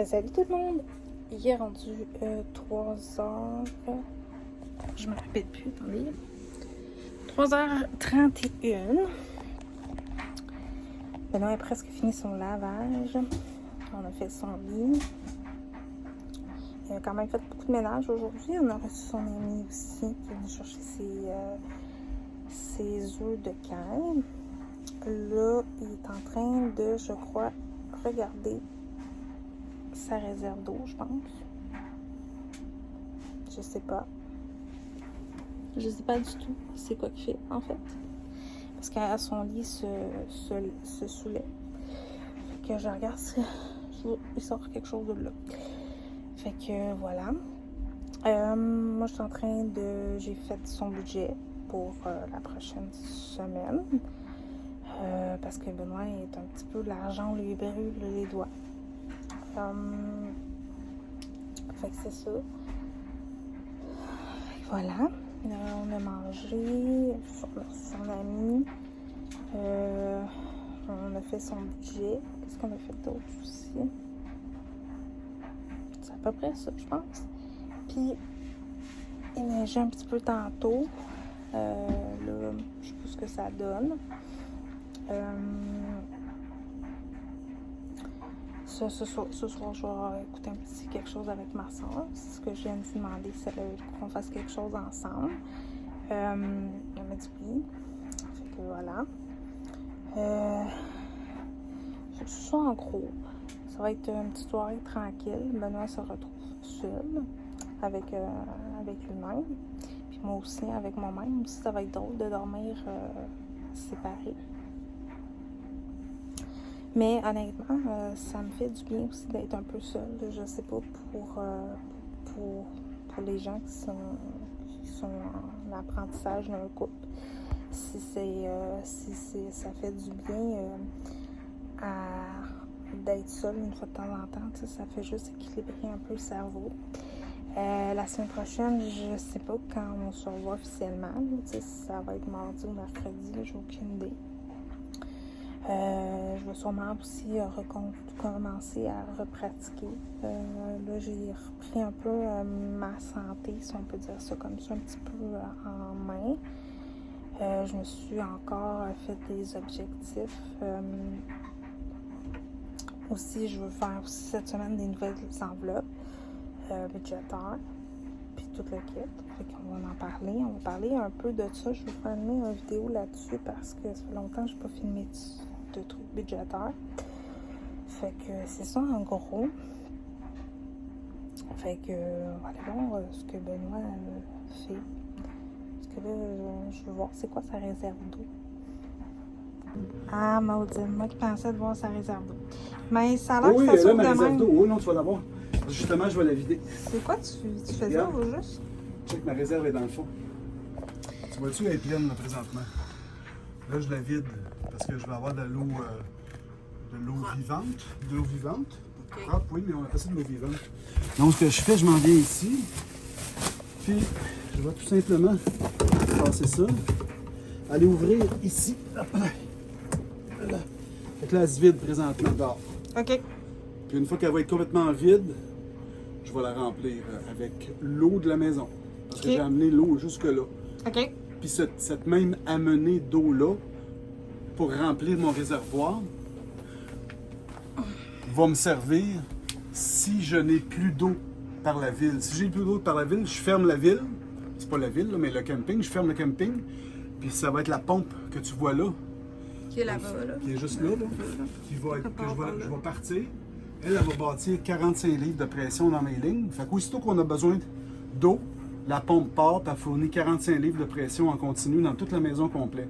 Salut tout le monde! Il est rendu 3 heures. Je me rappelle plus, attendez. 3h31. Benoît a presque fini son lavage. On a fait son lit. Il a quand même fait beaucoup de ménage aujourd'hui. On a reçu son ami aussi qui est venu chercher ses œufs de canne. Là, il est en train de, je crois, regarder sa réserve d'eau, je pense. Je sais pas. Je sais pas du tout c'est quoi qu'il fait, en fait. Parce qu'à son lit se soulève. Fait que je regarde si il sort quelque chose de là. Fait que voilà. Moi, je suis en train de... J'ai fait son budget pour la prochaine semaine. Parce que Benoît est un petit peu... L'argent lui brûle les doigts. Fait que c'est ça. Voilà. On a mangé. Son ami. On a fait son budget. Qu'est-ce qu'on a fait d'autre aussi? C'est à peu près ça, je pense. Puis, il neigeait un petit peu tantôt. Là, je sais pas ce que ça donne. Ce soir, je vais écouter un petit quelque chose avec ma soeur. C'est ce que je viens de lui demander, c'est qu'on fasse quelque chose ensemble. Elle m'a dit oui. Fait que voilà. Fait que ce soir, en gros, ça va être une petite soirée tranquille. Benoît se retrouve seul avec lui-même. Puis moi aussi, avec moi-même. Aussi, ça va être drôle de dormir séparés. Mais honnêtement, ça me fait du bien aussi d'être un peu seule. Je sais pas pour les gens qui sont en apprentissage d'un couple, si ça fait du bien d'être seule une fois de temps en temps. Ça fait juste équilibrer un peu le cerveau. La semaine prochaine, je sais pas quand on se revoit officiellement. Si ça va être mardi ou mercredi, j'ai aucune idée. Je vais sûrement aussi recommencer à repratiquer. Là, j'ai repris un peu ma santé, si on peut dire ça comme ça, un petit peu en main. Je me suis encore fait des objectifs. Aussi, je veux faire aussi cette semaine des nouvelles enveloppes budgétaires, puis tout le kit. Fait qu'on va en parler. On va parler un peu de ça. Je vais filmer une vidéo là-dessus parce que ça fait longtemps que je n'ai pas filmé de trucs budgétaires. Fait que c'est ça en gros. Fait que on va aller voir ce que Benoît fait. Parce que là, je veux voir c'est quoi sa réserve d'eau. Ah, maudine, moi qui pensais de voir sa réserve d'eau. Mais ça a l'air que ça s'ouvre de même. Oui, là, ma réserve d'eau, oui, non, tu vas l'avoir. Justement, je vais la vider. C'est quoi tu fais ça au juste? Check, ma réserve est dans le fond. Tu vois-tu, elle est pleine là, présentement. Là, je la vide parce que je vais avoir de l'eau vivante. De l'eau vivante. Okay. Propre, oui, mais on appelle ça de l'eau vivante. Donc, ce que je fais, je m'en viens ici. Puis, je vais tout simplement passer ça. Aller ouvrir ici. Là. Fait que là, elle se vide présentement dehors. OK. Puis, une fois qu'elle va être complètement vide, je vais la remplir avec l'eau de la maison. Parce que j'ai amené l'eau jusque-là. OK. Puis cette même amenée d'eau-là, pour remplir mon réservoir, va me servir si je n'ai plus d'eau par la ville. Si j'ai plus d'eau par la ville, je ferme la ville. C'est pas la ville, là, mais le camping. Je ferme le camping. Puis ça va être la pompe que tu vois là. Qui est là-bas, là. Qui est juste là. Qui va être, je vais partir. Elle va bâtir 45 livres de pression dans mes lignes. Fait qu'aussitôt qu'on a besoin d'eau, la pompe part, puis elle fournit 45 livres de pression en continu dans toute la maison complète.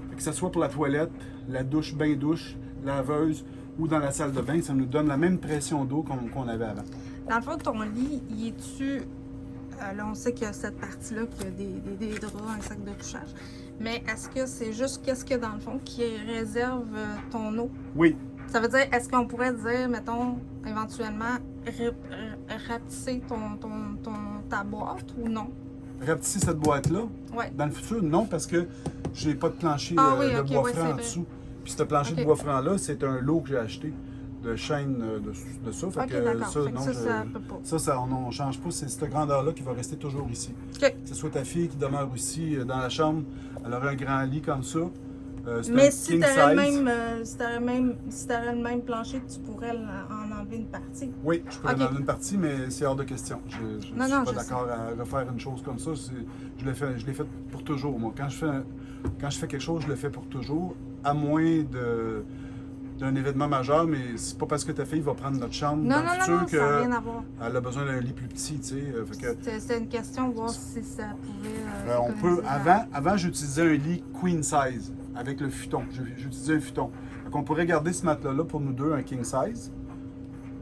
Fait que ce soit pour la toilette, la douche, bain-douche, laveuse ou dans la salle de bain, ça nous donne la même pression d'eau qu'on avait avant. Dans le fond, ton lit, y est-tu... là, on sait qu'il y a cette partie-là, qu'il y a des draps, un sac de couchage. Mais est-ce que c'est juste qu'est-ce qu'il y a dans le fond qui réserve ton eau? Oui. Ça veut dire, est-ce qu'on pourrait dire, mettons, éventuellement, rapetisser ta boîte ou non? Rapetisser cette boîte-là? Oui. Dans le futur, non, parce que j'ai pas de plancher oui, de okay, bois oui, franc en dessous. Puis ce plancher de bois franc-là, c'est un lot que j'ai acheté. de chaîne de ça. Fait Ok, que d'accord. ça, Fait que non, ça peut pas. ça, on ne change pas. C'est cette grandeur-là qui va rester toujours ici. OK. Que ce soit ta fille qui demeure ici dans la chambre, elle aurait un grand lit comme ça. C'est Mais un si king t'aurais size. si t'aurais le même plancher, tu pourrais en enlever une partie. Oui, je pourrais Ok. en enlever une partie, mais c'est hors de question. Je ne suis pas d'accord à refaire une chose comme ça. Je l'ai fait pour toujours, moi. Quand je fais quelque chose, je le fais pour toujours, à moins d'un événement majeur, mais c'est pas parce que ta fille va prendre notre chambre dans le futur ça n'a rien à voir. qu'elle a besoin d'un lit plus petit, tu sais. C'était une question de voir si ça pouvait... On peut, avant j'utilisais un lit queen size avec le futon. J'utilisais un futon. Donc on pourrait garder ce matelas-là pour nous deux, un king size,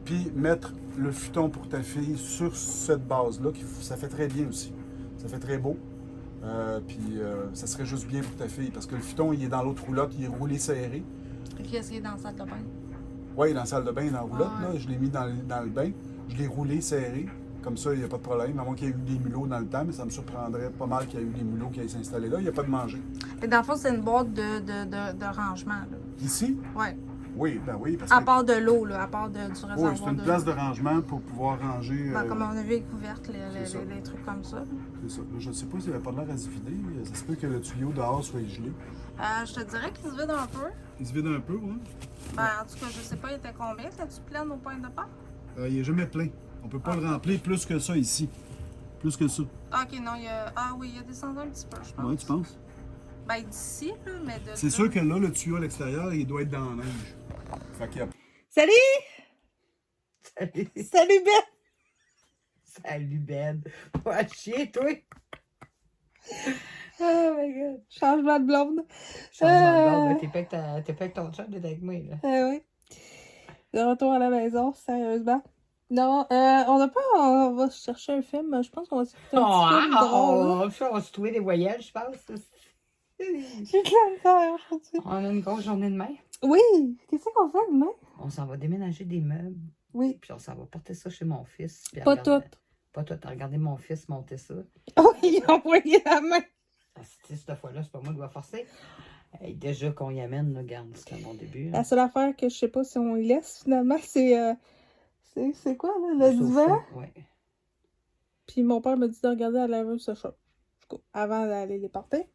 puis mettre le futon pour ta fille sur cette base-là, ça fait très bien aussi. Ça fait très beau. Ça serait juste bien pour ta fille, parce que le futon, il est dans l'autre roulotte, il est roulé serré. Puis est-ce qu'il est dans la salle de bain? Oui, dans la salle de bain, dans la roulotte, ouais. là, je l'ai mis dans le bain. Je l'ai roulé serré. Comme ça, il n'y a pas de problème. À moins qu'il y ait eu des mulots dans le temps, mais ça me surprendrait pas mal qu'il y ait eu des mulots qui aient s'installé là. Il n'y a pas de manger. Et dans le fond, c'est une boîte de rangement. Là. Ici? Oui. Oui, ben oui. Parce à part de l'eau, à part du réservoir. Oui, c'est une place de rangement pour pouvoir ranger. Comme on a vu les couvertes, les trucs comme ça. C'est ça. Je ne sais pas s'il n'avait pas l'air à se vider. Ça se peut que le tuyau dehors soit gelé. Je te dirais qu'il se vide un peu. Il se vide un peu, oui. Ben, en tout cas, je sais pas, il était combien? T'as-tu plein au pain de pâte? Il n'est jamais plein. On ne peut pas le remplir plus que ça ici. Plus que ça. Ok, non, il y a... Ah oui, il a descendu un petit peu, je pense. Oui, tu penses? Ben, d'ici, là, mais de... C'est sûr que là, le tuyau à l'extérieur, il doit être dans la neige. Fait qu'il y a... Salut! Salut! Salut, Ben! Salut, Ben! Va chier, toi! Oh my God! Changement de blonde. Changement de blonde, t'es pas avec ton chat d'être avec moi, là. Oui. De retour à la maison, sérieusement. Non, on va chercher un film. Je pense qu'on va se faire un petit film drôle. On va se trouver des voyages, je pense. J'ai de la misère aujourd'hui. On a une grosse journée demain. Oui! Qu'est-ce qu'on fait demain? On s'en va déménager des meubles. Oui. Puis on s'en va porter ça chez mon fils. Puis Pas tout. Pas tout. Regarder mon fils monter ça. Oh, il a envoyé la main. Cette fois-là, c'est pas moi qui va forcer. Déjà qu'on y amène, là, regarde, c'est un bon début. La seule affaire que je sais pas si on y laisse finalement, c'est quoi, là, le divan? Oui. Puis mon père m'a dit de regarder la laveuse sécheuse. Avant d'aller les porter.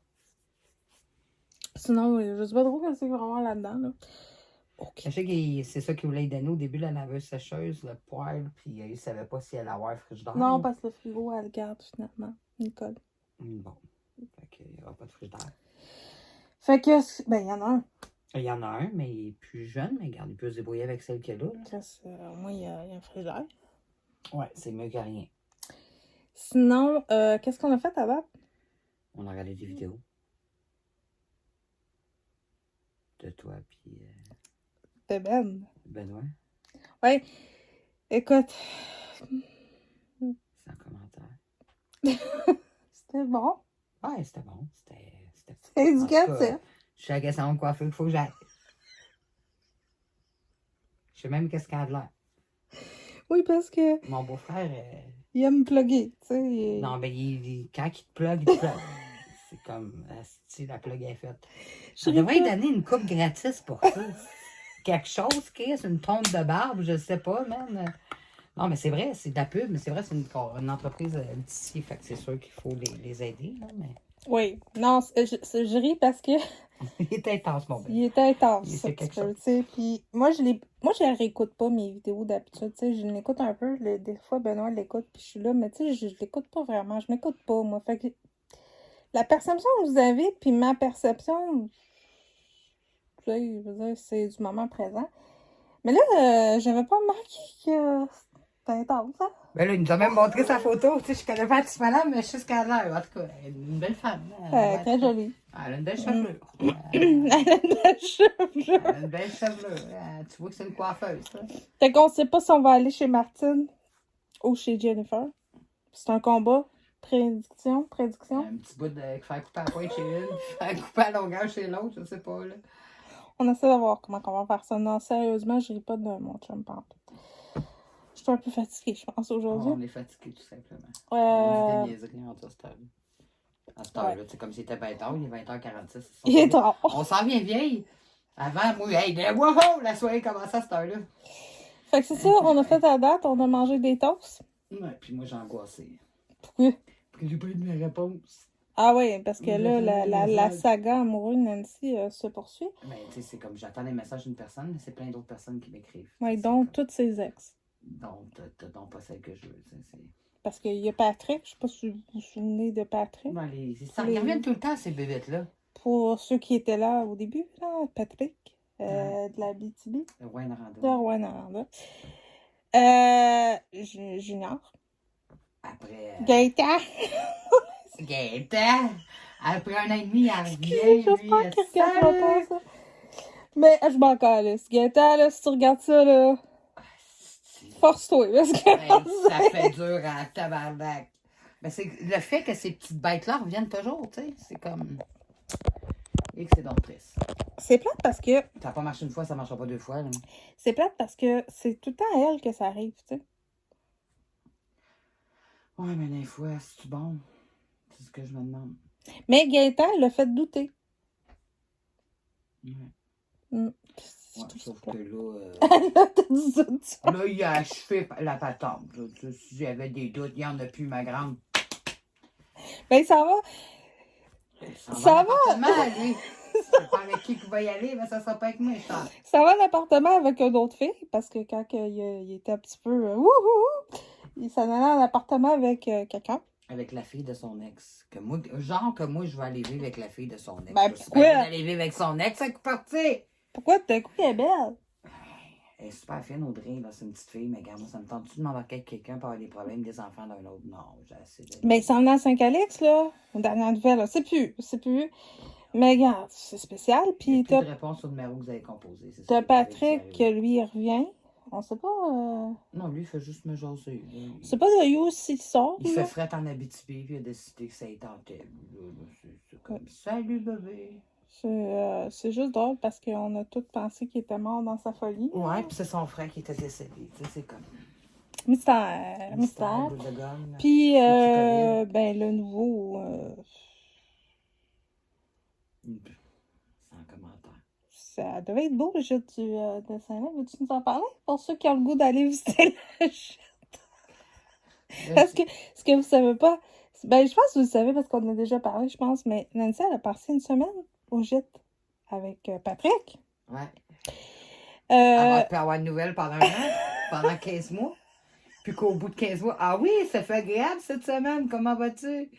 Sinon, je sais pas trop ce qu'il va y avoir là-dedans, là. Okay. Je sais que c'est ça qu'il voulait donner au début, la laveuse sécheuse, le poêle, puis il savait pas si elle allait avoir frigidaire. Non, parce que le frigo, elle le garde finalement, Nicole. Bon. Fait qu'il n'y aura pas de frigidaire. Fait que, ben, il y en a un. Il y en a un, mais il est plus jeune, mais regarde, il peut se débrouiller avec celle qu'il a là. Au moins, il y a un frigidaire. Ouais, c'est mieux que rien. Sinon, qu'est-ce qu'on a fait avant? On a regardé des vidéos. De toi, puis... De Ben. Benoît. Ouais. Écoute. C'est un commentaire. C'était bon. Ouais, c'était bon. C'était éducatif. Je suis à la question de coiffure, il faut que j'aille. Je sais même qu'est-ce qu'elle a de l'air. Oui, parce que. Mon beau-frère... Il aime me plugger, tu sais. Non, mais quand il te plug, il te plug. C'est comme, si la plug est faite. Je devrais lui donner une coupe gratis pour ça. Quelque chose, Chris, une tonte de barbe, je sais pas, man. Non, mais c'est vrai, c'est de la pub, mais c'est vrai, c'est une entreprise d'ici, fait que c'est sûr qu'il faut les aider, là, mais... Oui, non, je ris parce que... Il est intense, mon bébé. Il est intense, il ça, fait quelque peu, chose. tu sais. Puis moi, je réécoute pas mes vidéos d'habitude, tu sais. Je l'écoute un peu, des fois, Benoît l'écoute, puis je suis là, mais tu sais, je l'écoute pas vraiment. Je m'écoute pas, moi. Fait que la perception que vous avez, puis ma perception... Tu sais, je veux dire, c'est du moment présent. Mais là, j'avais pas remarqué que c'était intense, hein? Ben là, il nous a même montré sa photo. Tu sais, je connais pas la madame, mais je sais ce qu'elle a l'air. En tout cas, elle est une belle femme. Très jolie. Elle a une belle chevelure. Elle a une belle chevelure. Elle a une belle chevelure. Tu vois que c'est une coiffeuse, là. Fait qu'on sait pas si on va aller chez Martine ou chez Jennifer. C'est un combat. Prédiction. Un petit bout de faire couper à la pointe chez une, puis faire couper à la longueur chez l'autre, je sais pas, là. On essaie de voir comment on va faire ça. Non, sérieusement, je ris pas de mon chum pantoute. Je suis un peu fatiguée, je pense, aujourd'hui. On est fatigué, tout simplement. On dit des niaiseries en cette heure. À cette heure-là, c'est comme si c'était 20h, il est 20h46. Il est tard. On s'en vient vieille. Avant, moi, hey, wow, la soirée commençait à cette heure-là. Fait que c'est ça, on a fait à date, on a mangé des toasts. Ouais, puis moi, j'ai angoissé. Pourquoi? Parce que j'ai pas eu de réponse. Ah oui, parce que Oui, là, j'attendais la les messages. saga amoureuse de Nancy se poursuit. Mais tu sais, c'est comme j'attends les messages d'une personne, mais c'est plein d'autres personnes qui m'écrivent. Oui, C'est donc comme- toutes ses ex. Donc, t'as donc pas celle que je veux. Parce qu'il y a Patrick, je sais pas si vous vous souvenez de Patrick. Bon, ils reviennent tout le temps, ces bébêtes-là. Pour ceux qui étaient là au début, là, Patrick, Ouais. de la BTB, Le Wayne Aranda. de Rouen-Noranda. Junior. Après. Gaëtan. Gaëtan. Après un an et demi, elle revient. J'espère Lui, qu'il regardera pas ça. Mais je m'en calisse. Gaëtan, là, si tu regardes ça, là, force-toi. Parce que ça fait dur à tabarnak. Mais c'est le fait que ces petites bêtes-là reviennent toujours, tu sais. C'est comme. Et que c'est donc triste. c'est plate parce que Ça n'a pas marché une fois, ça ne marchera pas deux fois. Là. c'est plate parce que c'est tout le temps à elle que ça arrive, tu sais. Ouais, mais des fois, c'est-tu bon? C'est ce que je me demande. Mais Gaëtan l'a fait douter. Ouais. Mm. Ouais, sauf que Là, t'as du doute. là, il a achevé la patente. Là. Si j'avais des doutes, il n'y en a plus, ma grande. Ben, ça va. Ça va. L'appartement, lui. C'est pas avec qui va y aller, mais ça sera pas avec moi, je pense. Ça va l'appartement avec une autre fille, parce que quand il était un petit peu wouhou, il s'en allait en appartement avec quelqu'un. Avec la fille de son ex. Que moi, genre que moi, je vais aller vivre avec la fille de son ex. Ben, Je suis pourquoi? pas allée aller vivre avec son ex, c'est parti! Pourquoi d'un coup elle est belle? Elle est super fine, Audrey, là, c'est une petite fille, mais regarde, moi, ça me tente-tu de m'embarquer avec quelqu'un pour avoir des problèmes des enfants d'un autre? Non, j'ai assez de... Mais il s'en venait à Saint-Calix, là, aux dernières nouvelles, là. C'est plus. Mais regarde, c'est spécial. J'ai Puis plus t'as de réponse au numéro que vous avez composé. C'est ça t'as qui est Patrick, arrivé. lui, il revient. On sait pas. Non, lui, il fait juste me jaser. Là. C'est pas de You s'il sort. Il là. fait fret en Abitibi, puis il a décidé que ça y tentait. C'est comme, salut bébé. C'est juste drôle parce qu'on a tous pensé qu'il était mort dans sa folie. Ouais, puis c'est son frère qui était décédé. Tu sais, c'est comme. Mystère. boule de gomme. Puis, Qui connaît? ben, le nouveau, Sans commentaire. ça devait être beau, le jeu de Saint-Lin. Veux-tu nous en parler? Pour ceux qui ont le goût d'aller visiter le jeu. Parce que, ce que vous savez pas, ben, je pense que vous le savez parce qu'on en a déjà parlé, je pense, mais Nancy, elle a passé une semaine au gîte avec Patrick. Ouais. Euh, Elle peut avoir de nouvelles pendant un an, pendant 15 mois. Puis qu'au bout de 15 mois, ah oui, ça fait agréable cette semaine, comment vas-tu?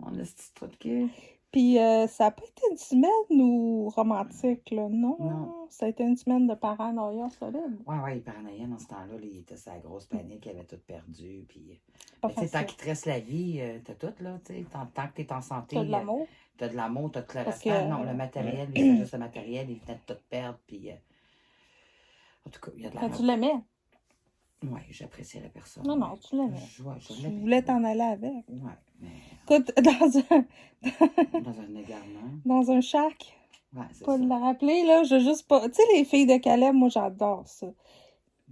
On a ce petit truc de cul. Puis, ça n'a pas été une semaine ou romantique, là, non? Non. Ça a été une semaine de paranoïa solide. Ouais, il paranoïait dans ce temps-là, il était sa grosse panique, il avait tout perdu. Puis, Pas mais tu sais, tant facile. qu'il te reste la vie, t'as tout, là, tu sais. Tant que t'es en santé, T'as de l'amour. t'as de l'amour, t'as tout le Parce respect. que- Non, le matériel, il fait juste le matériel, il venait de tout perdre, puis... en tout cas, il y a de Quand l'amour. tu l'aimais. Ouais, j'appréciais la personne. Non, non, tu l'aimais. Ouais, je Tu l'aimais. voulais t'en aller avec. Ouais, mais Écoute, dans un égarement. dans un shack, Ouais, c'est pas ça. de la rappeler, là, je juste pas. Tu sais, les filles de Calais, moi, j'adore ça.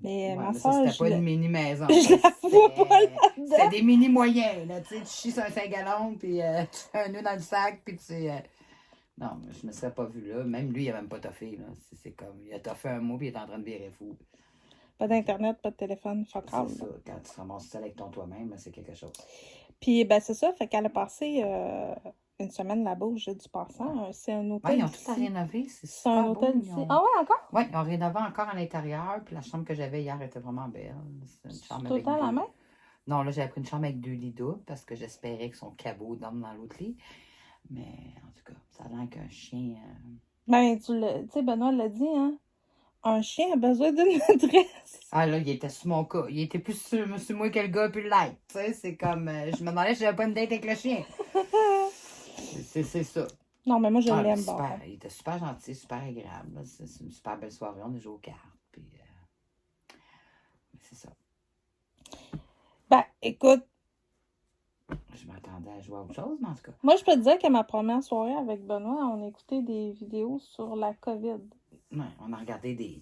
Mais Ouais, ma mais ça, soeur, c'était je pas l'ai- une mini-maison. je la vois pas C'était là-dedans. des mini-moyens, là. Tu sais, tu chies sur un 5 gallons, puis tu fais un nœud dans le sac, puis tu... Non, mais je me serais pas vu là. Même lui, il a même pas toffé, là. C'est comme... Il a toffé un mot, puis il est en train de virer fou. Pas d'internet, pas de téléphone, fuck all. C'est ça. Quand tu te ramasses seul avec ton toi-même, c'est quelque chose. Puis, ben, c'est ça, fait qu'elle a passé une semaine là-bas au jeu du passant. C'est un Ouais, hôtel ils ont tout à ici. rénover. C'est C'est un super beau. hôtel Ils ici. ont... Ah ouais, encore? Ouais, ils ont rénové encore à l'intérieur, puis la chambre que j'avais hier était vraiment belle. C'est une C'est chambre tout le avec temps la deux- même? Non, là, j'avais pris une chambre avec 2 lits doubles parce que j'espérais que son cabot dorme dans l'autre lit. Mais en tout cas, ça a l'air qu'un chien. Ben, tu sais, Benoît l'a dit, hein? Un chien a besoin d'une maîtresse. Ah là, il était sur mon cas. Il était plus sur moi que le gars, puis le like. Tu sais, c'est comme. Je me demandais si j'avais pas une date avec le chien. C'est ça. Non, mais moi, je Ah, l'aime, super, bon. il était super gentil, super agréable. Là. C'est une super belle soirée. On a joué aux cartes. Puis. C'est ça. Ben, écoute, Je m'attendais à jouer à autre chose, mais en tout cas. moi, je peux te dire que ma première soirée avec Benoît, on a écouté des vidéos sur la COVID. Ouais, on a regardé des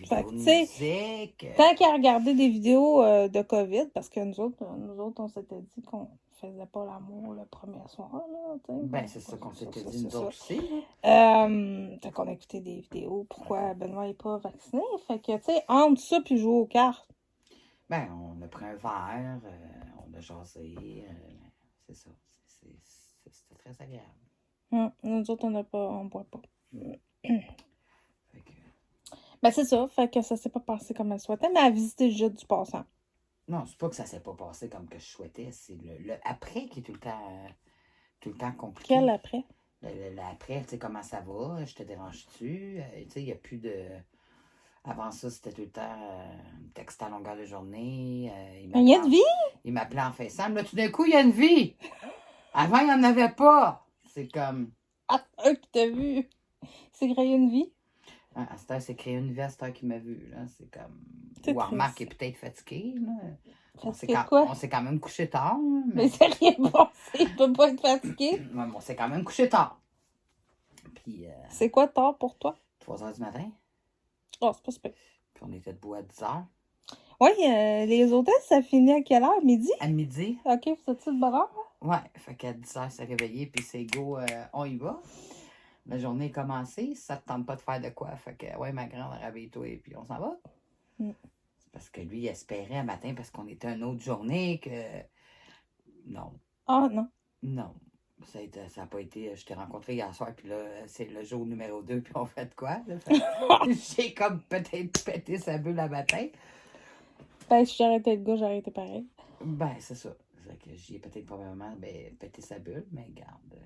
Fait vidéos que, de tu sais, musique. tant qu'à regarder des vidéos de COVID, parce que nous autres, on s'était dit qu'on faisait pas l'amour le premier soir, là, tu sais. Ben, c'est ça qu'on s'était dit, c'est nous ça. autres aussi. Là. Fait qu'on a écouté des vidéos, pourquoi Benoît n'est pas vacciné. Fait que, tu sais, entre ça puis jouer aux cartes. Ben, on a pris un verre, on a jasé. C'est ça. C'était très agréable. Nous autres, on boit pas. Fait que... Ben, c'est ça. Fait que ça s'est pas passé comme elle souhaitait, mais elle a visité le gîte du passant. Non, c'est pas que ça s'est pas passé comme que je souhaitais, c'est le après qui est tout le temps compliqué. Quel après? L'après, tu sais, comment ça va? Je te dérange-tu? Tu sais, il n'y a plus de... Avant ça, c'était tout le temps texte à longueur de journée. Il y a de vie? Il m'appelait en FaceTime. Là, tout d'un coup, il y a une vie. Avant, il n'y en avait pas. C'est comme... Ah, un qui t'a vu. C'est créé une vie? À cette heure, c'est créé une vie à cette heure qu'il m'a vu. Là. C'est comme... C'est Ou remarque triste. est peut-être fatigué. Là. Fatigué de quoi? On s'est quand même couché tard. Mais c'est rien passé. Il peut pas être fatigué. Ouais, on s'est quand même couché tard. Puis... C'est quoi tard pour toi? 3 heures du matin. Oh, c'est pas super. Puis on était debout à 10 heures. Oui, les hôtels, ça finit à quelle heure? Midi? À midi. OK, vous êtes-tu de bonne heure? Ouais, fait qu'à 10 heures, c'est réveillé, puis c'est go, on y va. La journée est commencée, ça te tente pas de faire de quoi. Fait que, ouais, ma grande, réveille-toi, et puis on s'en va. C'est parce que lui, il espérait un matin, parce qu'on était une autre journée, que. Non. Ah, non. Non. Ça a pas été. Je t'ai rencontré hier soir, puis là, c'est le jour numéro 2, puis on fait de quoi? Là? J'ai comme peut-être pété sa bulle le matin. Ben, si j'arrêtais le gars, j'arrêtais pareil. Ben, c'est ça. Fait que j'y ai peut-être probablement pété sa bulle, mais garde.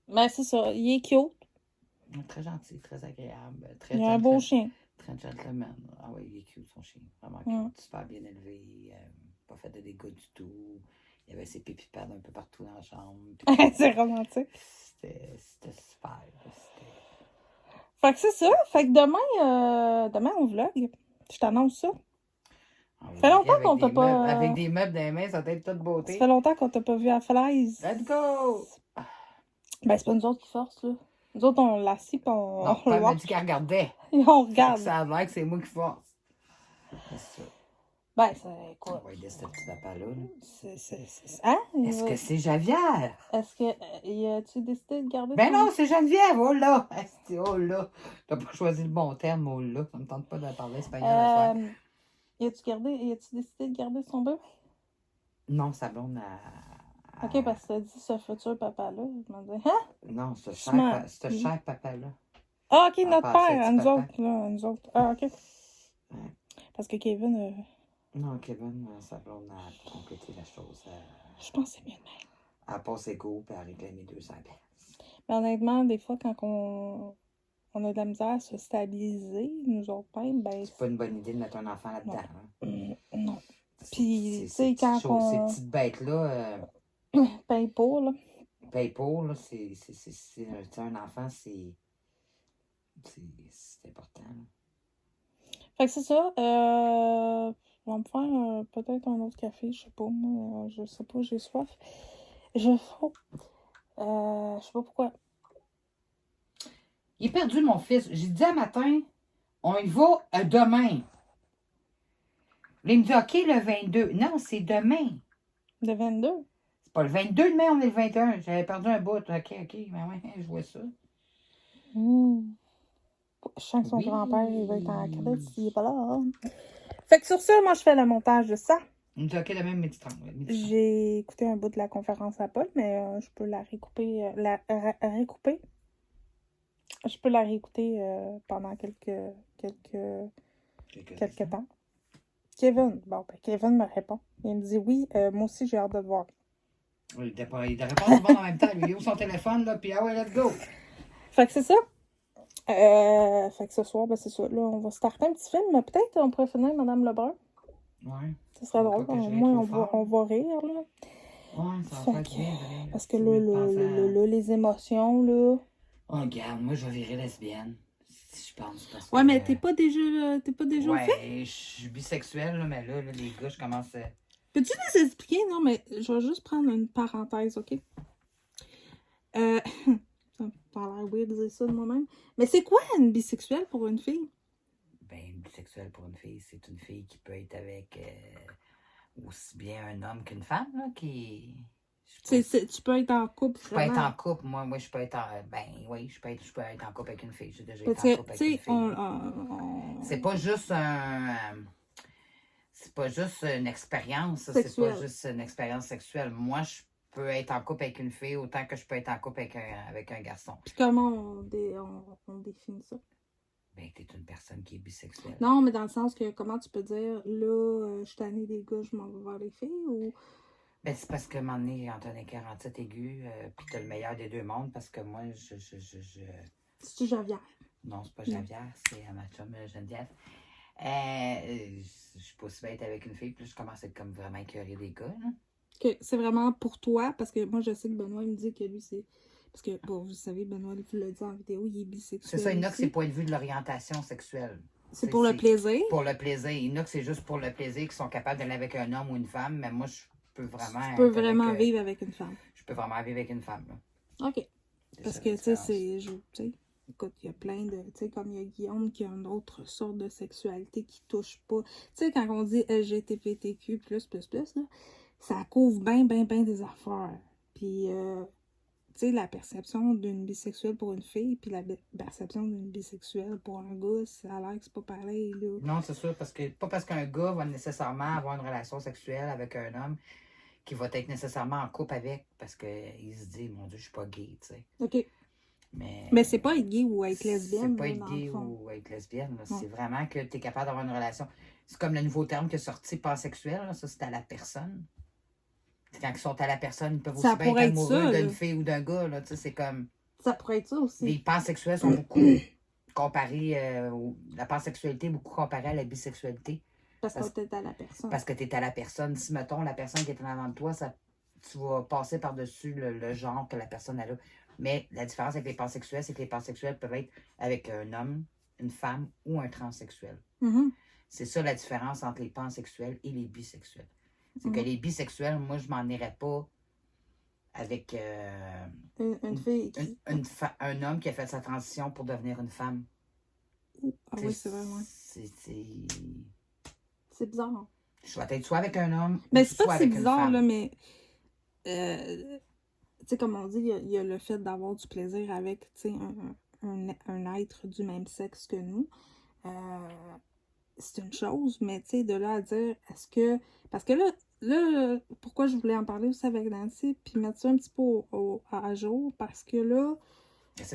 Ben, c'est ça. Il est cute. Très gentil, très agréable. Très Il a un beau chien. Très gentleman. Ah oui, il est cute, son chien. Vraiment cute. Super bien élevé. Pas fait de dégâts du tout. Il y avait ses pipi pads un peu partout dans la chambre. C'est romantique. C'était super. Fait que c'est ça. Fait que demain on vlog. Je t'annonce ça. Ça fait longtemps qu'on t'a pas... Avec des meubles dans les mains, ça va être toute beauté. Ça fait longtemps qu'on t'a pas vu à Falaise. Let's go! Ben, c'est pas nous autres qui force, là. Nous autres, on l'assit pis on Non, le elle m'a watch. dit qu'elle regardait. Et on regarde. Ça a l'air que c'est moi qui force. C'est ça. Ben, c'est quoi? On va aider ce petit papa-là. Hein? Est-ce que c'est Javier? Est-ce que... As-tu décidé de garder Ben ton... non, c'est Geneviève, oh là! Oh là! T'as pas choisi le bon terme, oh là. Ça me tente pas de parler espagnol à soir. As-tu décidé de garder son bébé? Non, sa blonde a... OK, parce que t'as dit ce futur papa-là. Je me disais, hein? Non, ce Smart. cher papa-là. Ah, OK, Ah, notre pas père, ce à nous petit autres, là, nous autres. Ah, OK. Ouais. Parce que Kevin, Non, Kevin, sa blonde a complété la chose. je pense que c'est mieux de même. Elle a passé go, puis elle a réclamé 200 pièces. Mais honnêtement, des fois, quand on a de la misère à se stabiliser, nous autres mêmes, ben... C'est pas une bonne idée de mettre un enfant là-dedans. Hein? Non. Puis, tu sais, quand on... Ces petites bêtes-là... paye pour, là. Paye pour, là, c'est un enfant, c'est important. Là. Fait que c'est ça. On va me faire peut-être un autre café, je sais pas. Moi, je sais pas, j'ai soif. Je sais pas pourquoi. Il est perdu, mon fils. J'ai dit un matin, on y va demain. Là, il me dit, OK, le 22. Non, c'est demain. Le 22? C'est pas le 22 demain, on est le 21. J'avais perdu un bout. OK, ben ouais, je vois ça. Je sens que son grand-père, il va être en crise s'il n'est pas là. Hein. Fait que sur ça, moi, je fais le montage de ça. Il me dit, OK, demain, midi 30. J'ai écouté un bout de la conférence à Paul, mais je peux la récouper. Je peux la réécouter pendant quelques temps. Kevin, Kevin me répond. Il me dit oui, moi aussi j'ai hâte de te voir. Il devrait pas répondre en même temps. Il ouvre son téléphone, là, puis ah ouais, let's go. Fait que c'est ça. Fait que ce soir, ben c'est ça. Là, on va starter un petit film, mais peut-être on pourrait finir Madame Lebrun. Ouais. Ça serait drôle. Au moins, on va rire, là. Ouais, ça va faire bien. Parce que là, les émotions, là. Oh, regarde, moi, je vais virer lesbienne. Je pense. Parce Ouais, que, mais t'es pas déjà ouais, fait? je suis bisexuel, là, mais là, les gars, je commence à... Peux-tu nous expliquer? Non, mais je vais juste prendre une parenthèse, OK? Ça a l'air weird de dire ça de moi-même. Mais c'est quoi une bisexuelle pour une fille? Ben, une bisexuelle pour une fille, c'est une fille qui peut être avec aussi bien un homme qu'une femme, là, qui... Tu peux être en couple, Je peux être en couple, moi je peux être en... Ben oui, je peux être en couple avec une fille. J'ai déjà été en couple avec une fille. C'est pas juste c'est pas juste une expérience, c'est pas juste une expérience sexuelle. Moi, je peux être en couple avec une fille autant que je peux être en couple avec un garçon. Puis comment on définit ça? Ben, t'es une personne qui est bisexuelle. Non, mais dans le sens que comment tu peux dire, là, je suis tannée des gars, je m'en vais vers les filles, ou... Ben, c'est parce qu'à un moment donné, quand t'as un 47 aigu, puis t'as le meilleur des deux mondes, parce que moi, C'est-tu Javière? Non, c'est pas Javière, c'est ma chum Geneviève. Je suis pas aussi bête avec une fille, puis je commence à être comme vraiment écœurée des gars, là. Que c'est vraiment pour toi, parce que moi, je sais que Benoît il me dit que lui, c'est... Parce que, bon, vous savez, Benoît, il vous l'a dit en vidéo, il est bisexuel. C'est ça, il y en a que c'est point de vue de l'orientation sexuelle. C'est pour le plaisir? Pour le plaisir. Il y en a que c'est juste pour le plaisir, qui sont capables d'aller avec un homme ou une femme, mais moi, je peux vraiment... Tu peux vraiment vivre avec une femme. Je peux vraiment vivre avec une femme, là. OK. Parce que, tu sais, écoute, il y a plein de... Tu sais, comme il y a Guillaume qui a une autre sorte de sexualité qui touche pas. Tu sais, quand on dit LGBTQ++, là, ça couvre bien des affaires. Puis, tu sais, la perception d'une bisexuelle pour une fille, puis la perception d'une bisexuelle pour un gars, ça a l'air que c'est pas pareil, là. Non, c'est sûr, parce que pas parce qu'un gars va nécessairement avoir une relation sexuelle avec un homme qu'il va être nécessairement en couple avec, parce qu'il se dit, mon Dieu, je suis pas gay, tu sais. OK. Mais c'est pas être gay ou être lesbienne. C'est pas être gay ou être lesbienne, là. C'est vraiment que tu es capable d'avoir une relation. C'est comme le nouveau terme qui est sorti, pansexuel, là, ça c'est à la personne. Quand ils sont à la personne, ils peuvent aussi bien être amoureux d'une fille ou d'un gars, là, tu sais, c'est comme... Ça pourrait être ça aussi. Les pansexuels sont beaucoup comparés... la pansexualité est beaucoup comparée à la bisexualité. Parce que t'es à la personne. Parce que t'es à la personne. Si, mettons, la personne qui est en avant de toi, tu vas passer par-dessus le genre que la personne a là. Mais la différence avec les pansexuels, c'est que les pansexuels peuvent être avec un homme, une femme ou un transsexuel. Mm-hmm. C'est ça la différence entre les pansexuels et les bisexuels. C'est que les bisexuels, moi, je m'en irais pas avec une fille un homme qui a fait sa transition pour devenir une femme. Ah oui, c'est vrai, ouais. C'est bizarre. Je dois être soit avec un homme mais ou c'est pas soit que c'est avec bizarre, une femme. Là, mais tu sais, comme on dit, il y a le fait d'avoir du plaisir avec, tu sais, un être du même sexe que nous. C'est une chose, mais tu sais, de là à dire, est-ce que... Parce que là, pourquoi je voulais en parler aussi avec Nancy, puis mettre ça un petit peu à jour, parce que là,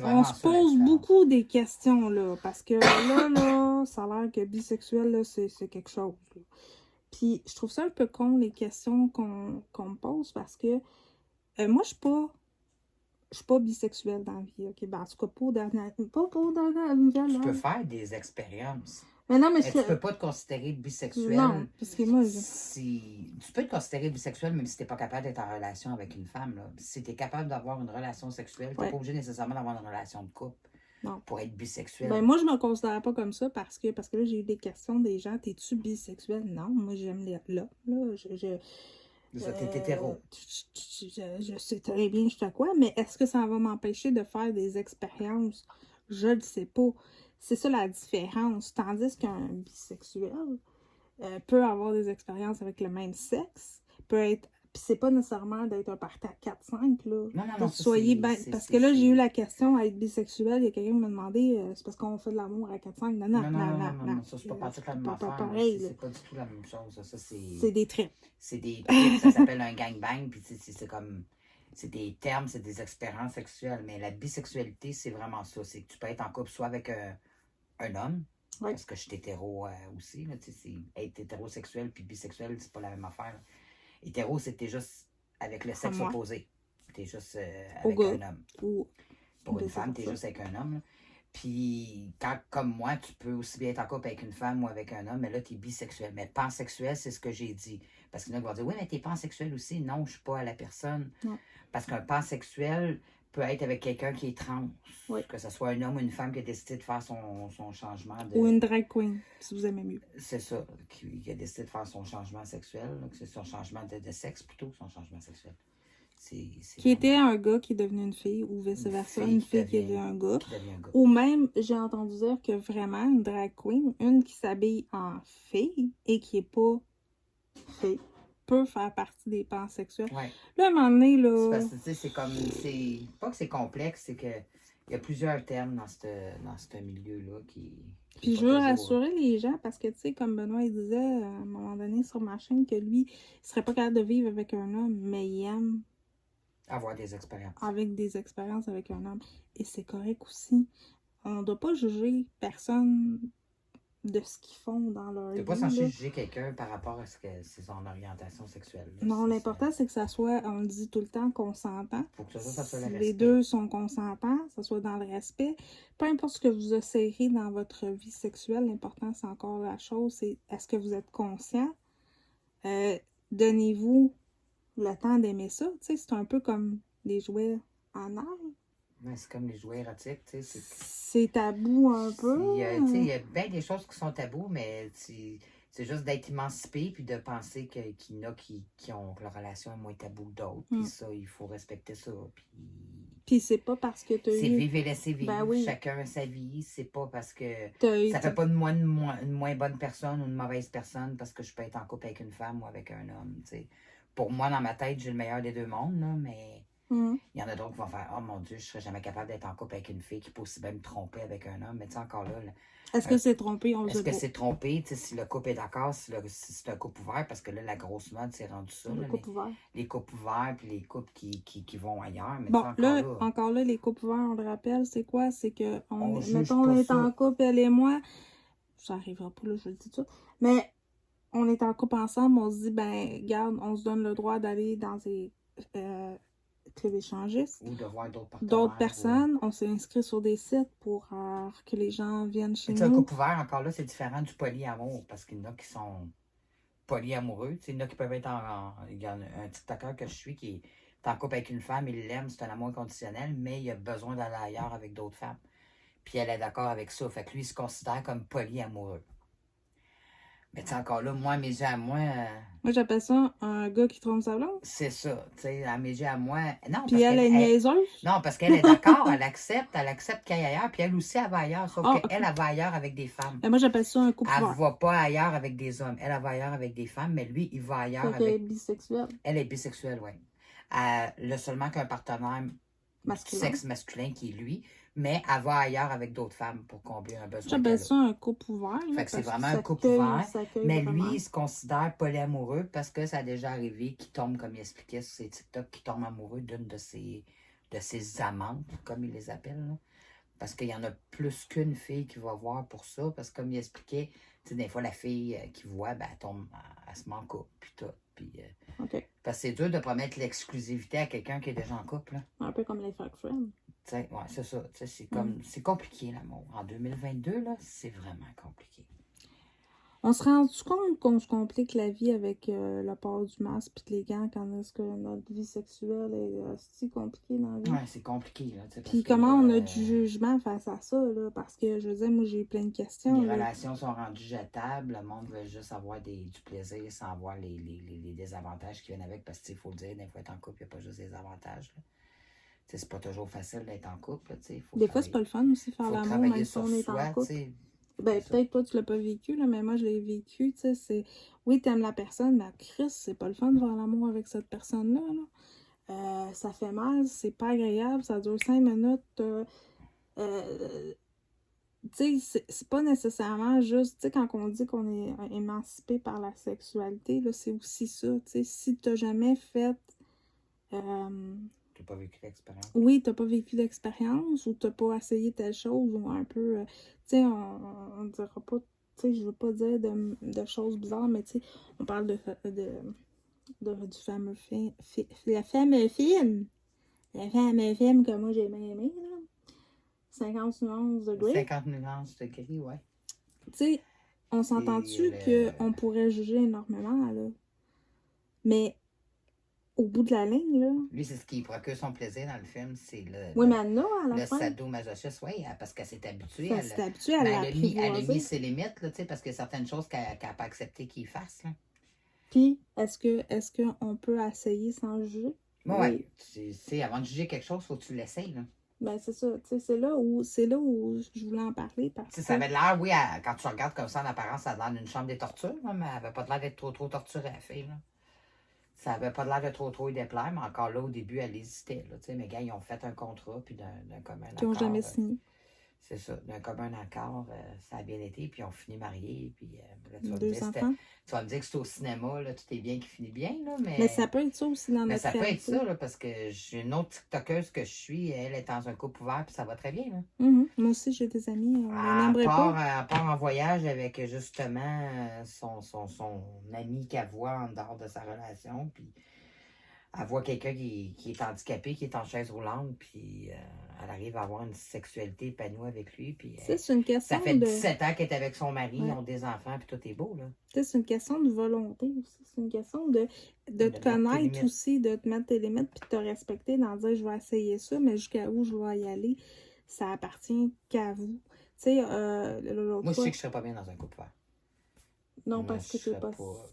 on se pose beaucoup des questions, là, parce que là, ça a l'air que bisexuel, là, c'est quelque chose, là. Puis, je trouve ça un peu con, les questions qu'on me pose, parce que moi, je suis pas bisexuelle dans la vie, OK? Ben, en tout cas, pas dans nouvelle. Tu peux faire des expériences. Mais non, mais tu peux pas te considérer bisexuel. Non, parce que moi... Tu peux te considérer bisexuel même si tu n'es pas capable d'être en relation avec une femme, là. Si tu es capable d'avoir une relation sexuelle, tu n'es pas obligé nécessairement d'avoir une relation de couple pour être bisexuel. Ben, moi, je me considère pas comme ça parce que là, j'ai eu des questions des gens. T'es-tu bisexuel? Non, moi, j'aime les là. T'es hétéro. Je sais très bien je fais quoi, mais est-ce que ça va m'empêcher de faire des expériences? Je ne sais pas. C'est ça la différence. Tandis qu'un bisexuel peut avoir des expériences avec le même sexe, peut être... Puis c'est pas nécessairement d'être un party à 4-5, là. Non. Soyez ben... Parce que là, j'ai eu la question à être bisexuel. Il y a quelqu'un qui m'a demandé c'est parce qu'on fait de l'amour à 4-5. Non. Ça, c'est pas tout la même affaire. C'est pas du tout la même chose. Ça, c'est des trips. C'est des trips. Ça s'appelle un gangbang. Puis c'est comme... C'est des termes, c'est des expériences sexuelles. Mais la bisexualité, c'est vraiment ça. C'est que tu peux être en couple soit avec un homme, parce que je suis hétéro aussi. Là, être hétérosexuel puis bisexuel, c'est pas la même affaire. Là. Hétéro, c'est que t'es juste avec le sexe opposé. T'es juste avec un homme. Pour une femme, t'es juste avec un homme. Là. Puis, comme moi, tu peux aussi bien être en couple avec une femme ou avec un homme, mais là, t'es bisexuel. Mais pansexuel, c'est ce que j'ai dit. Parce qu'il y en a qui vont dire, oui, mais t'es pansexuel aussi. Non, je suis pas à la personne. Non. Parce qu'un pansexuel peut être avec quelqu'un qui est trans. Oui. Que ce soit un homme ou une femme qui a décidé de faire son changement. Ou une drag queen, si vous aimez mieux. C'est ça, qui a décidé de faire son changement sexuel, là, que c'est son changement de sexe plutôt que son changement sexuel. Qui était un gars qui est devenu une fille, ou vice-versa, une fille qui est devenue un gars. Ou même, j'ai entendu dire que vraiment, une drag queen, une qui s'habille en fille et qui est pas fille, peut faire partie des pansexuels. Ouais. Là, à un moment donné, là... C'est parce que, tu sais, c'est comme... Pas que c'est complexe, c'est que il y a plusieurs termes dans ce milieu-là qui Puis je veux rassurer les gens parce que, tu sais, comme Benoît il disait à un moment donné sur ma chaîne, que lui, il serait pas capable de vivre avec un homme, mais il aime avoir des expériences. Avec des expériences avec un homme. Et c'est correct aussi. On ne doit pas juger personne de ce qu'ils font dans leur vie. Tu n'es pas censé juger quelqu'un par rapport à c'est son orientation sexuelle. Là. Non, l'important, c'est que ça soit, on le dit tout le temps, consentant. Faut que ça soit le respect. Les deux sont consentants, ça soit dans le respect. Peu importe ce que vous essayerez dans votre vie sexuelle, l'important, c'est encore la chose, c'est est-ce que vous êtes conscient? Donnez-vous le temps d'aimer ça. Tu sais, c'est un peu comme les jouets en art. Ouais, c'est comme les jouets érotiques, tu sais. C'est tabou un peu. Il y a bien des choses qui sont tabous, mais c'est juste d'être émancipé puis de penser qu'il y en a qui ont que leur relation est moins taboue que d'autres. Puis ça, il faut respecter ça. Puis c'est pas parce que tu as c'est vivre et laisser vivre. Ben oui. Chacun a sa vie. C'est pas parce que ça fait pas de moi une moins bonne personne ou une mauvaise personne parce que je peux être en couple avec une femme ou avec un homme. T'sais. Pour moi, dans ma tête, j'ai le meilleur des deux mondes, là, mais il y en a d'autres qui vont faire « Oh mon Dieu, je serais jamais capable d'être en couple avec une fille qui peut aussi bien me tromper avec un homme. » Mais tu sais, encore là... Est-ce que c'est trompé? On Est-ce que c'est trompé? Si le couple est d'accord, si c'est un couple ouvert, parce que là, la grosse mode, c'est rendu ça. Le couple ouvert. Les couples ouverts, puis les couples qui vont ailleurs. Mais bon, encore là, les couples ouverts, on le rappelle, c'est quoi? C'est que, mettons, on est en couple, elle et moi, ça n'arrivera pas, là, je le dis tout, mais on est en couple ensemble, on se dit, ben, regarde, on se donne le droit d'aller dans des clubs échangistes. Ou de voir d'autres personnes. On s'est inscrit sur des sites pour que les gens viennent chez nous. Un couple ouvert, encore là, c'est différent du polyamour, parce qu'il y en a qui sont polyamoureux. Il y en a qui peuvent être il y a un TikToker que je suis qui est en couple avec une femme, il l'aime, c'est un amour inconditionnel, mais il a besoin d'aller ailleurs avec d'autres femmes. Puis elle est d'accord avec ça. Fait que lui, il se considère comme polyamoureux. Mais tu sais, encore là, moi, à mes yeux à moi... Moi, j'appelle ça un gars qui trompe sa blonde. C'est ça. Tu sais, à mes yeux à moi... Non, puis elle est niaiseuse. Non, parce qu'elle est d'accord, elle accepte qu'elle aille ailleurs. Puis elle aussi, elle va ailleurs. Sauf qu'elle, elle va ailleurs avec des femmes. Et moi, j'appelle ça un couple ouvert. Elle va pas ailleurs avec des hommes. Elle va ailleurs avec des femmes, mais lui, il va ailleurs avec... Elle est bisexuelle. Elle est bisexuelle, oui. Elle a seulement qu'un partenaire du sexe masculin qui est lui. Mais elle va ailleurs avec d'autres femmes pour combler un besoin. J'appelle ça un couple ouvert. Fait que c'est vraiment un couple ouvert. Mais lui, il se considère polyamoureux parce que ça a déjà arrivé qu'il tombe, comme il expliquait sur ses TikTok, qu'il tombe amoureux d'une de ses amantes, comme il les appelle. Là. Parce qu'il y en a plus qu'une fille qui va voir pour ça. Parce que comme il expliquait, tu sais, des fois, la fille qui voit, ben, elle tombe, elle se met en couple, puis tout. Puis, parce que c'est dur de promettre l'exclusivité à quelqu'un qui est déjà en couple. Là. Un peu comme les fuck friends. Ouais, c'est ça. C'est comme c'est compliqué l'amour. En 2022, là, c'est vraiment compliqué. On se rend compte qu'on se complique la vie avec le port du masque et les gants quand est-ce que notre vie sexuelle est si compliquée dans la vie. Ouais, c'est compliqué. Puis comment on a du jugement face à ça, là, parce que je veux dire, moi j'ai eu plein de questions. Les relations sont rendues jetables, le monde veut juste avoir du plaisir sans avoir les désavantages qui viennent avec, parce qu'il faut le dire, des fois être en couple, il n'y a pas juste des avantages. Là. C'est pas toujours facile d'être en couple. Là, des fois, c'est pas le fun aussi faire l'amour, même si on est en couple. Ben, peut-être toi, tu l'as pas vécu, là, mais moi, je l'ai vécu. Oui, t'aimes la personne, mais Chris, c'est pas le fun de faire l'amour avec cette personne-là. Là. Ça fait mal, c'est pas agréable, ça dure 5 minutes. C'est pas nécessairement juste, quand on dit qu'on est émancipé par la sexualité, là, c'est aussi ça. Si t'as jamais fait... T'as pas vécu l'expérience. Oui, t'as pas vécu l'expérience ou t'as pas essayé telle chose ou un peu... tu sais, on dira pas... Tu sais, je veux pas dire de choses bizarres, mais tu sais, on parle du fameux film... Le fameux film! Le fameux film que moi j'ai bien aimé, là. 50 nuances degrés. 50 nuances degrés, ouais. Tu sais, on s'entend-tu qu'on pourrait juger énormément, là? Mais... Au bout de la ligne, là. Lui, c'est ce qui procure son plaisir dans le film, c'est le... Oui, mais non, à la fin. Le sadomasochisme, oui, parce qu'elle s'est habituée. Elle s'est habituée à l'apprivoiser. Elle a mis ses limites, là, tu sais, parce qu'il y a certaines choses qu'elle n'a pas accepté qu'il fasse, là. Puis, est-ce qu'on peut essayer sans juger? Oui. Tu sais, avant de juger quelque chose, il faut que tu l'essayes, là. Ben, c'est ça. Tu sais, c'est là où je voulais en parler parce Tu sais, que... ça avait l'air, oui, quand tu regardes comme ça en apparence, ça a l'air d'une chambre des tortures, là, mais elle avait pas l'air d'être trop torturée, la fille, là. Ça avait pas l'air de trop y déplaire, mais encore là, au début, elle hésitait, là. Tu sais, mes gars, ils ont fait un contrat, puis d'un commun Qui n'ont accord. jamais signé. C'est ça, d'un commun accord, ça a bien été, puis on finit mariés, puis là, tu vas me 2 dire, enfants. tu vas me dire que c'est au cinéma, là, tout est bien qui finit bien, là, Mais ça peut être ça aussi dans mais notre ça peut être réalité. ça, là, parce que j'ai une autre TikTokeuse que je suis, elle est dans un couple ouvert, puis ça va très bien, là. Moi aussi, j'ai des amis, on les nommerait pas. Elle part en voyage avec, justement, son ami qu'elle voit en dehors de sa relation, puis elle voit quelqu'un qui est handicapé, qui est en chaise roulante, puis elle arrive à avoir une sexualité épanouie avec lui. Puis, C'est une question ça fait de... 17 ans qu'elle est avec son mari, Ouais. ils ont des enfants, puis tout est beau, là. C'est une question de volonté aussi. C'est une question de te connaître aussi, de te mettre tes limites, puis de te respecter, d'en dire je vais essayer ça, mais jusqu'à où je vais y aller, ça appartient qu'à vous. Tu sais, l'autre Moi, je fois... sais que je serais pas bien dans un couple ouvert. Non, Moi, parce que tu n'es pas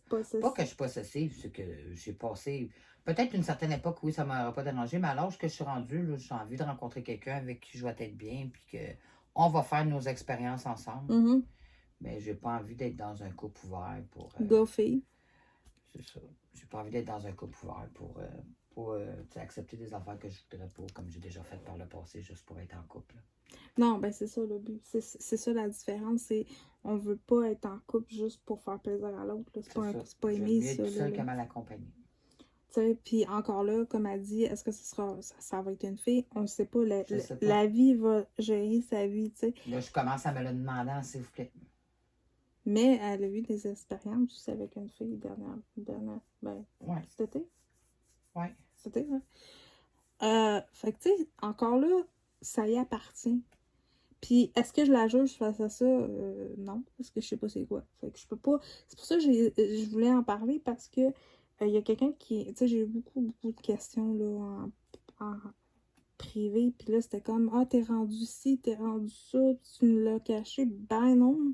possessive. Pas que je suis possessive, c'est que j'ai passé... Peut-être une certaine époque, oui, ça ne m'aurait pas dérangé, mais à l'âge que je suis rendue, là, j'ai envie de rencontrer quelqu'un avec qui je vais être bien, puis qu'on va faire nos expériences ensemble. Mais j'ai pas envie d'être dans un couple ouvert pour... Goffer. C'est ça. J'ai pas envie d'être dans un couple ouvert pour accepter des affaires que je voudrais pas, comme j'ai déjà fait par le passé, juste pour être en couple. Non, ben c'est ça le but. C'est ça la différence. C'est on veut pas être en couple juste pour faire plaisir à l'autre. C'est pas aimer ça. J'aime mieux être seul que mal accompagné. Puis encore là, comme elle dit, est-ce que ça va être une fille? On ne sait pas. sais pas. La vie va gérer sa vie, tu sais. Là, je commence à me le demander, s'il vous plaît. Mais elle a eu des expériences aussi avec une fille Ouais. cet été. Ouais. C'était, hein? Fait que, tu sais, encore là, ça y appartient. Puis, est-ce que je la juge face à ça? Non, parce que je sais pas c'est quoi. Fait que je peux pas... C'est pour ça que je voulais en parler, parce que il y a quelqu'un qui... Tu sais, j'ai eu beaucoup de questions, là, en privé. Puis là, c'était comme, ah, t'es rendu ci, t'es rendu ça, tu me l'as caché. Ben non.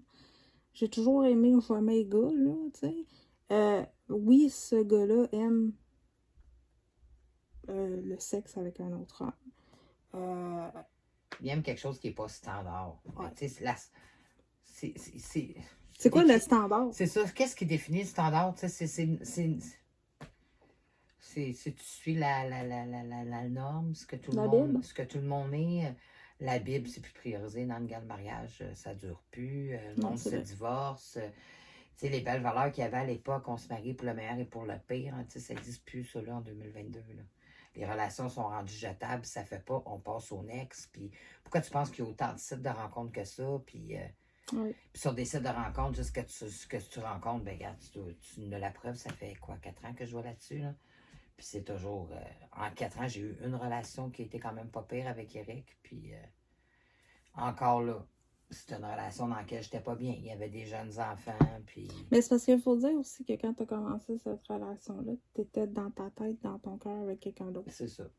J'ai toujours aimé jouer mes gars, là, tu sais. Oui, ce gars-là aime le sexe avec un autre homme. Il aime quelque chose qui n'est pas standard. Ouais. C'est quoi le standard? C'est ça. Qu'est-ce qui définit le standard? Si tu suis la norme, ce que tout le monde est. La Bible, c'est plus priorisé dans le mariage, ça ne dure plus. Le monde se divorce. Les belles valeurs qu'il y avait à l'époque, on se marie pour le meilleur et pour le pire. Hein, ça n'existe plus, ça, là, en 2022. Là. Les relations sont rendues jetables, ça fait pas, on passe au next. Puis pourquoi tu penses qu'il y a autant de sites de rencontres que ça? Puis sur des sites de rencontres, juste que tu rencontres, ben regarde, tu ne la preuve, ça fait quoi, 4 ans que je vois là-dessus, là? Puis c'est toujours... en 4 ans, j'ai eu une relation qui était quand même pas pire avec Eric. Puis encore là, c'était une relation dans laquelle j'étais pas bien. Il y avait des jeunes enfants, puis... Mais c'est parce qu'il faut dire aussi que quand tu as commencé cette relation-là, tu étais dans ta tête, dans ton cœur avec quelqu'un d'autre. C'est ça.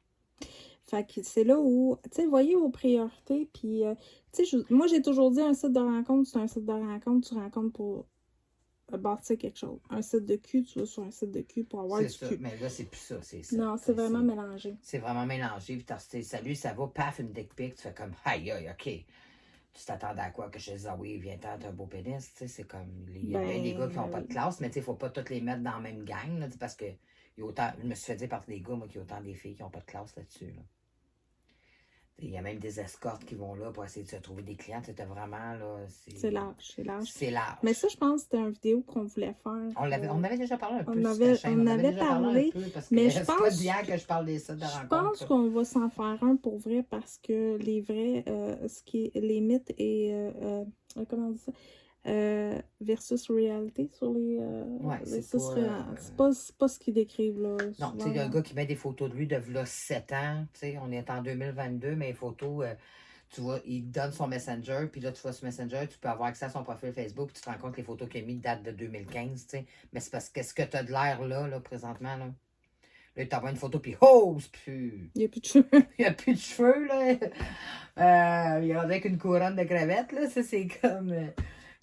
Fait que c'est là où, tu sais, voyez vos priorités, puis, tu sais, moi, j'ai toujours dit, un site de rencontre, c'est un site de rencontre, tu rencontres pour bâtir quelque chose. Un site de cul, tu vas sur un site de cul pour avoir du cul. Mais là, c'est plus ça, c'est ça. Non, c'est vraiment mélangé. C'est vraiment mélangé, puis t'as salut, ça va, paf, une dick pic, tu fais comme, aïe, aïe, OK. Tu t'attendais à quoi? Que je dise, ah oui, viens-t'en, t'as un beau pénis, tu sais, c'est comme, il y a bien des gars qui n'ont pas de classe, mais tu sais, il ne faut pas tous les mettre dans la même gang, là, parce que il y a autant, je me suis fait dire par des gars, moi, qu'il y a autant des filles qui n'ont pas de classe là-dessus, là. Il y a même des escortes qui vont là pour essayer de se trouver des clients. C'était vraiment, là... C'est large, c'est large. C'est large. Mais ça, je pense que c'était une vidéo qu'on voulait faire. On avait déjà parlé un peu. On avait parlé, mais je pense... C'est pas bien que je parle des sites de rencontres. Je pense qu'on va s'en faire un pour vrai, parce que les vrais... les mythes et... comment on dit ça? Versus réalité sur les... c'est pas ce qu'ils décrivent, là. Non, tu sais, il y a un gars qui met des photos de lui de là 7 ans, tu sais, on est en 2022, mais les photos, tu vois, il donne son Messenger, puis là, tu vois ce Messenger, tu peux avoir accès à son profil Facebook, puis tu te rends compte que les photos qu'il a mis datent de 2015, tu sais, mais c'est parce que qu'est-ce que tu as de l'air là, présentement, là? Là, il t'envoie une photo, puis oh, c'est plus... Il n'y a plus de cheveux. Il n'y a plus de cheveux, là. Il y a avec une couronne de crevettes, là, ça, c'est comme...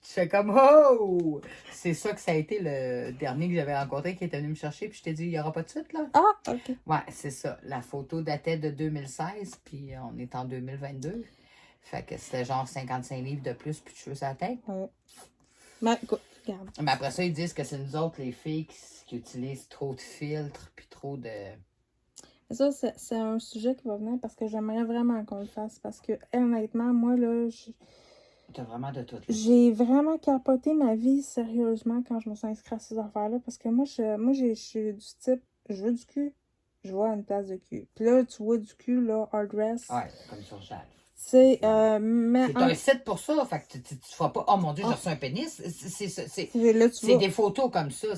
Je fais comme, oh! C'est ça que ça a été le dernier que j'avais rencontré qui était venu me chercher, puis je t'ai dit, il n'y aura pas de suite, là. Ah, OK. Ouais, c'est ça. La photo datait de 2016, puis on est en 2022. Fait que c'était genre 55 livres de plus, puis de cheveux sur la tête. Ouais. Mais écoute, regarde. Mais après ça, ils disent que c'est nous autres, les filles, qui utilisent trop de filtres, puis trop de... Ça, c'est un sujet qui va venir parce que j'aimerais vraiment qu'on le fasse. Parce que, honnêtement, moi, là, T'as vraiment de tout. Là. j'ai vraiment capoté ma vie sérieusement quand je me suis inscrite à ces affaires-là. Parce que moi, je suis du type, je veux du cul, je vois une place de cul. Puis là, tu vois du cul, là, hard dress. Ouais, comme sur Jal. C'est, mais... C'est un site pour ça, fait que tu feras pas, oh mon Dieu, j'ai reçu un pénis. C'est des photos comme ça.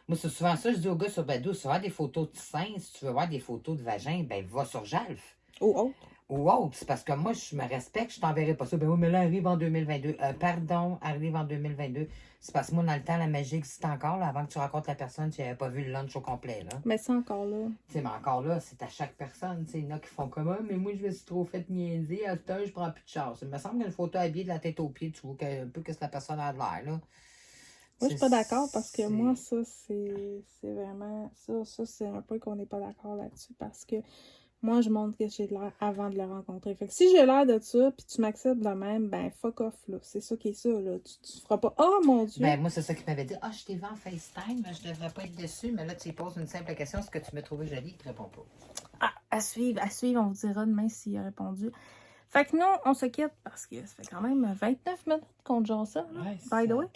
Moi, c'est souvent ça, je dis aux gars sur Badou, si tu veux voir des photos de seins, si tu veux voir des photos de vagin, ben va sur Jalf. Ou autre. Ou autre. C'est parce que moi, je me respecte, je t'enverrai pas ça. Ben oui, mais là, arrive en 2022. Pardon, arrive en 2022. C'est parce que moi, dans le temps, la magie existe encore. Là, avant que tu rencontres la personne, tu n'avais pas vu le lunch au complet. Là. Mais c'est encore là. Mais encore là, c'est à chaque personne. Il y en a qui font comme mais moi, je me suis trop fait niaiser. À ce temps, je prends plus de chance. Il me semble qu'une photo habillée de la tête aux pieds, tu vois un peu que la personne a de l'air. Là. Moi, je suis pas d'accord parce que moi, ça, c'est vraiment... Ça, c'est un peu qu'on n'est pas d'accord là-dessus parce que moi, je montre que j'ai de l'air avant de le rencontrer. Fait que si j'ai l'air de ça, puis tu m'acceptes de même, ben fuck off, là. C'est ça qui est ça, là. Tu feras pas « Oh, mon Dieu! » Ben, moi, c'est ça qui m'avait dit. Ah, je t'ai vu en FaceTime, je devrais pas être déçue. Mais là, tu lui poses une simple question. Est-ce que tu m'as trouvé jolie? Il te répond pas. Ah, à suivre, on vous dira demain s'il a répondu. Fait que nous, on se quitte parce que ça fait quand même 29 minutes qu'on jase ça, là, by the way.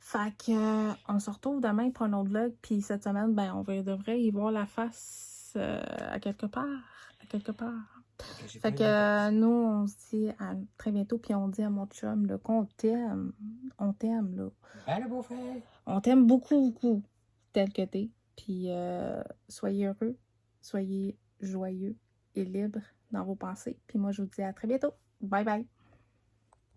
Fait que on se retrouve demain pour un autre vlog. Puis cette semaine, ben, on devrait y voir la face à quelque part. Fait que nous, on se dit à très bientôt. Puis on dit à mon chum là, qu'on t'aime. On t'aime, là. Ben, le beau-frère. On t'aime beaucoup, beaucoup, tel que t'es. Puis soyez heureux, soyez joyeux et libres dans vos pensées. Puis moi, je vous dis à très bientôt. Bye bye.